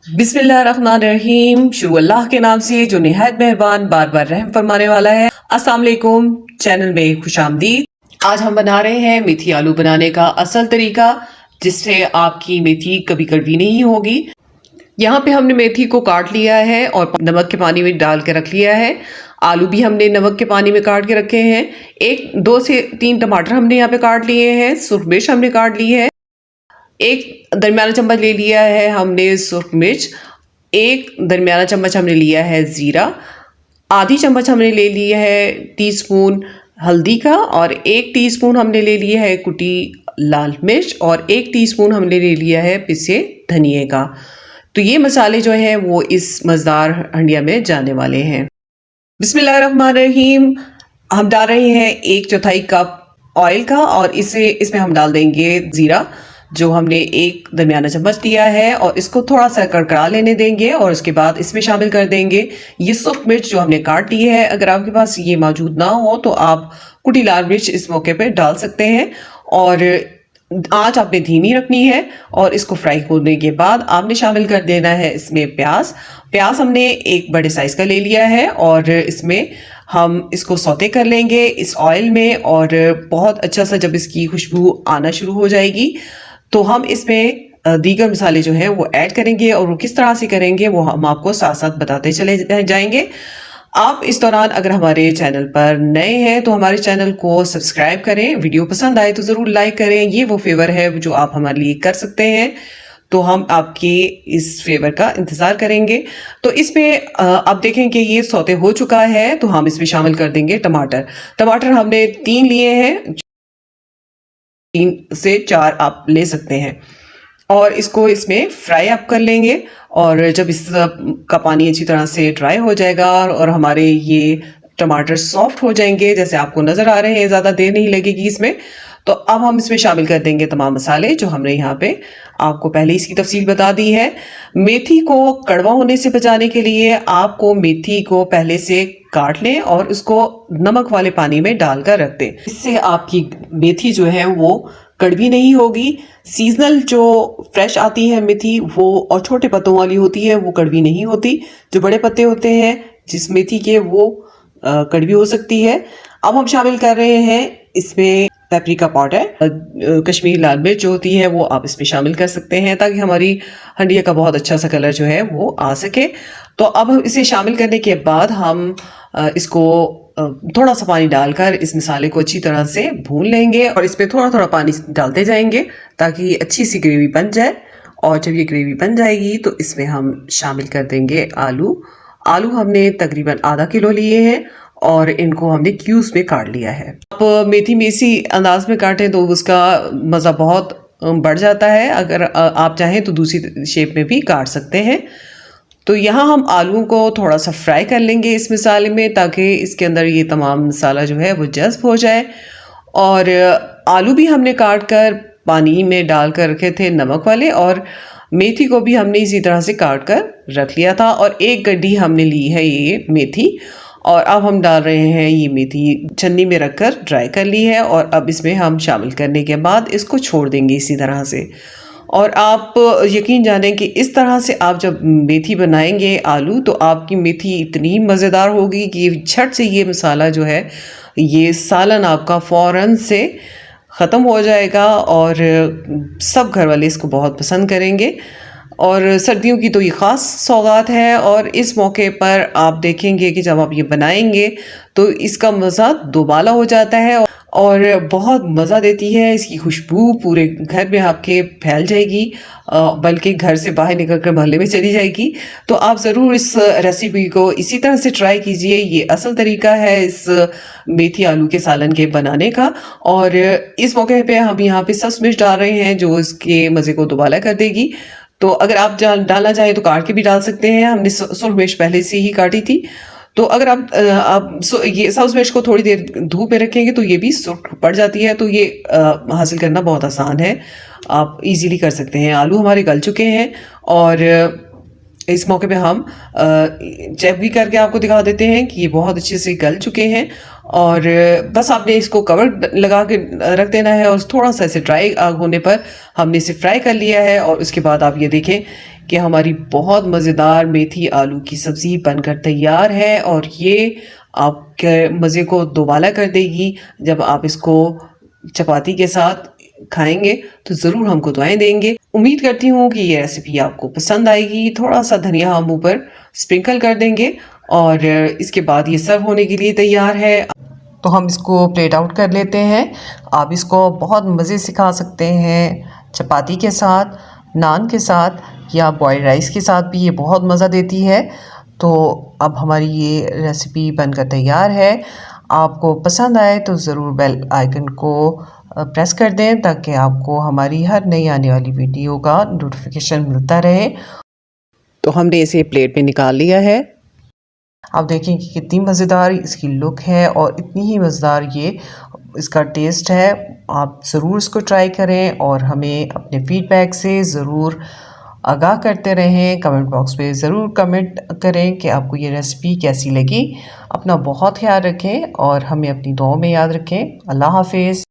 बिस्मिल्लाहिर्रहमानिर्रहीम। शुरू अल्लाह के नाम से जो निहायत मेहरबान बार बार रहम फरमाने वाला है। अस्सलाम वालेकुम, चैनल में खुशामदीद। आज हम बना रहे हैं मेथी आलू बनाने का असल तरीका, जिससे आपकी मेथी कभी कड़वी नहीं होगी। यहाँ पे हमने मेथी को काट लिया है और नमक के पानी में डाल के रख लिया है। आलू भी हमने नमक के पानी में काट के रखे हैं। एक दो से तीन टमाटर हमने यहाँ पे काट लिए हैं। सुरख मिर्च हमने काट ली है। एक दरमियाना चम्मच ले लिया है हमने सुर्ख मिर्च। एक दरमियाना चम्मच हमने लिया है ज़ीरा। आधी चम्मच हमने ले लिया है टीस्पून हल्दी का, और एक टीस्पून हमने ले लिया है कुटी लाल मिर्च, और एक टीस्पून हमने ले लिया है पिसे धनिए का। तो ये मसाले जो हैं वो इस मज़ेदार हंडिया में जाने वाले हैं। बिस्मिल्लाहिर्रहमानिर्रहीम। हम डाल रहे हैं 1/4 कप ऑयल का, और इसमें हम डाल देंगे ज़ीरा जो हमने एक दरमियाना चम्मच दिया है, और इसको थोड़ा सा कड़कड़ा लेने देंगे। और उसके बाद इसमें शामिल कर देंगे ये सुर्ख मिर्च जो हमने काट ली है। अगर आपके पास ये मौजूद ना हो तो आप कुटी लाल मिर्च इस मौके पे डाल सकते हैं। और आंच आपने धीमी रखनी है, और इसको फ्राई होने के बाद आपने शामिल कर देना है इसमें प्याज हमने एक बड़े साइज का ले लिया है, और इसमें हम इसको सौते कर लेंगे इस ऑयल में। और बहुत अच्छा सा जब इसकी खुशबू आना शुरू हो जाएगी तो हम इसमें दीगर मसाले जो हैं वो ऐड करेंगे, और वो किस तरह से करेंगे वो हम आपको साथ साथ बताते चले जाएंगे। आप इस दौरान अगर हमारे चैनल पर नए हैं तो हमारे चैनल को सब्सक्राइब करें। वीडियो पसंद आए तो ज़रूर लाइक करें। ये वो फेवर है जो आप हमारे लिए कर सकते हैं, तो हम आपके इस फेवर का इंतज़ार करेंगे। तो इसमें आप देखें कि ये सौते हो चुका है, तो हम इसमें शामिल कर देंगे टमाटर हमने 3 लिए हैं, 3 से 4 आप ले सकते हैं, और इसको इसमें फ्राई अप कर लेंगे। और जब इस का पानी अच्छी तरह से ड्राई हो जाएगा और हमारे ये टमाटर सॉफ्ट हो जाएंगे, जैसे आपको नज़र आ रहे हैं, ज़्यादा देर नहीं लगेगी इसमें। तो अब हम इसमें शामिल कर देंगे तमाम मसाले जो हमने यहाँ पे आपको पहले इसकी तफसील बता दी है। मेथी को कड़वा होने से बचाने के लिए आपको मेथी को पहले से काट लें और उसको नमक वाले पानी में डालकर रख दें। इससे आपकी मेथी जो है वो कड़वी नहीं होगी। सीजनल जो फ्रेश आती है मेथी वो और छोटे पत्तों वाली होती है, वो कड़वी नहीं होती। जो बड़े पत्ते होते हैं जिस मेथी के, वो कड़वी हो सकती है। अब हम शामिल कर रहे हैं इसमें पेपरिका पाउडर, कश्मीरी लाल मिर्च जो होती है वो आप इसमें शामिल कर सकते हैं, ताकि हमारी हंडिया का बहुत अच्छा सा कलर जो है वो आ सके। तो अब हम इसे शामिल करने के बाद हम इसको थोड़ा सा पानी डालकर इस मसाले को अच्छी तरह से भून लेंगे, और इसमें थोड़ा थोड़ा पानी डालते जाएंगे ताकि अच्छी सी ग्रेवी बन जाए। और जब ये ग्रेवी बन जाएगी तो इसमें हम शामिल कर देंगे आलू हमने तकरीबन आधा किलो लिए हैं, और इनको हमने क्यूब्स में काट लिया है। आप मेथी में इसी अंदाज में काटें तो उसका मज़ा बहुत बढ़ जाता है। अगर आप चाहें तो दूसरी शेप में भी काट सकते हैं। तो यहाँ हम आलू को थोड़ा सा फ्राई कर लेंगे इस मसाले में, ताकि इसके अंदर ये तमाम मसाला जो है वो जज़्ब हो जाए। और आलू भी हमने काट कर पानी में डाल कर रखे थे नमक वाले, और मेथी को भी हमने इसी तरह से काट कर रख लिया था। और एक गड्डी हमने ली है ये मेथी, और अब हम डाल रहे हैं ये मेथी छन्नी में रखकर ड्राई कर ली है। और अब इसमें हम शामिल करने के बाद इसको छोड़ देंगे इसी तरह से। और आप यकीन जानें कि इस तरह से आप जब मेथी बनाएंगे आलू, तो आपकी मेथी इतनी मज़ेदार होगी कि झट से ये मसाला जो है, ये सालन आपका फ़ौरन से ख़त्म हो जाएगा, और सब घर वाले इसको बहुत पसंद करेंगे। और सर्दियों की तो ये ख़ास सौगात है, और इस मौके पर आप देखेंगे कि जब आप ये बनाएंगे तो इसका मज़ा दोबाला हो जाता है, और बहुत मज़ा देती है। इसकी खुशबू पूरे घर में आपके फैल जाएगी, बल्कि घर से बाहर निकल कर मोहल्ले में चली जाएगी। तो आप ज़रूर इस रेसिपी को इसी तरह से ट्राई कीजिए। ये असल तरीका है इस मेथी आलू के सालन के बनाने का। और इस मौके पे हम यहाँ पे सब्ज़ मिर्च डाल रहे हैं जो इसके मज़े को दोबाला कर देगी। तो अगर आप डालना चाहें तो काट के भी डाल सकते हैं। हमने सुर्ख मिर्च पहले से ही काटी थी। तो अगर ये सब्ज़ मिर्च को थोड़ी देर धूप में रखेंगे तो ये भी सुर्ख पड़ जाती है, तो ये हासिल करना बहुत आसान है, आप इजीली कर सकते हैं। आलू हमारे गल चुके हैं, और इस मौके पे हम चेक भी करके आपको दिखा देते हैं कि ये बहुत अच्छे से गल चुके हैं। और बस आपने इसको कवर लगा के रख देना है और थोड़ा सा इसे ड्राई आग होने पर हमने इसे फ्राई कर लिया है। और उसके बाद आप ये देखें कि हमारी बहुत मज़ेदार मेथी आलू की सब्ज़ी बनकर तैयार है और ये आपके मज़े को दोबाला कर देगी। जब आप इसको चपाती के साथ खाएंगे तो ज़रूर हमको दुआएं देंगे। उम्मीद करती हूँ कि ये रेसिपी आपको पसंद आएगी। थोड़ा सा धनिया हम ऊपर स्प्रिंकल कर देंगे और इसके बाद ये सर्व होने के लिए तैयार है। तो हम इसको प्लेट आउट कर लेते हैं। आप इसको बहुत मज़े से खा सकते हैं, चपाती के साथ, नान के साथ या बॉयल्ड राइस के साथ भी ये बहुत मज़ा देती है। तो अब हमारी ये रेसिपी बनकर तैयार है। आपको पसंद आए तो ज़रूर बेल आइकन को प्रेस कर दें ताकि आपको हमारी हर नई आने वाली वीडियो का नोटिफिकेशन मिलता रहे। तो हमने इसे प्लेट में निकाल लिया है। आप देखें कि कितनी मज़ेदार इसकी लुक है और इतनी ही मज़ेदार ये इसका टेस्ट है। आप ज़रूर इसको ट्राई करें और हमें अपने फीडबैक से ज़रूर आगाह करते रहें। कमेंट बॉक्स में ज़रूर कमेंट करें कि आपको ये रेसिपी कैसी लगी। अपना बहुत ख्याल रखें और हमें अपनी दुआओं में याद रखें। अल्लाह हाफ़िज़।